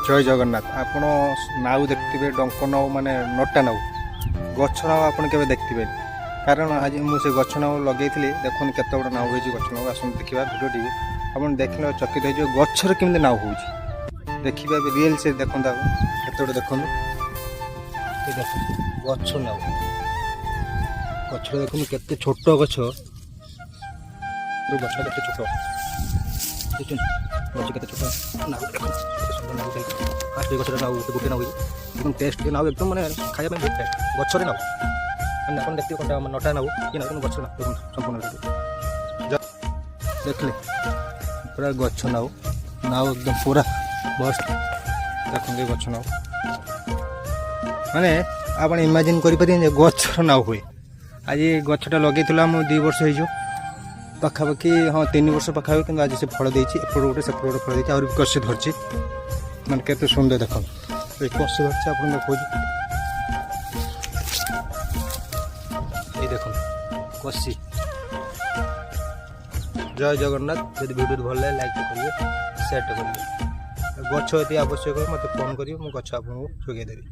जय जगन्नाथ। आपण नाउ देखते डंक नाउ माने नोटा नाउ गछ नाउ आपण केबे देखते कारण आज मुझे गछ नाउ लगे देखुन केत बड़ा नाउ हो गछ नाउ आस देखा भिडियो टी आप देखने चकित हो गचर केमी नाउ हो देखा रियल से देखा केत देखो गछ नाउ गछ देखो केते छोट गछ गछ केते छोट गछ केते छोट नाउ फास्ट गछ नाउ गोटे नाउ एकदम टेस्ट नाउ एकदम मैंने खाया टेस्ट गचरे नाउ मैंने आप देखते कौन नटा नाउ कि ना गछ ना देखो संपूर्ण देखले पूरा गछ नाउ नाउ एकदम पूरा बस देखते गछ नाउ माने आप इमेजिन करें गचर नाउ हुए आज गछटा लगे 2 वर्ष हो पाखापाखि हाँ 3 वर्ष पाखापाखि कि आज से फल देती एपट गोटे सेपट गोटे फल देती आहरी कषि धरची मैंने केते सुंदर देख कषि धरती आप देखो ये देख कषि। जय जगन्नाथ। यदि वीडियो भल लगे लाइक करिए शेयर करिए गछ यदि आवश्यक हो मत फोन करिए गछ आपको जोगाई देवी।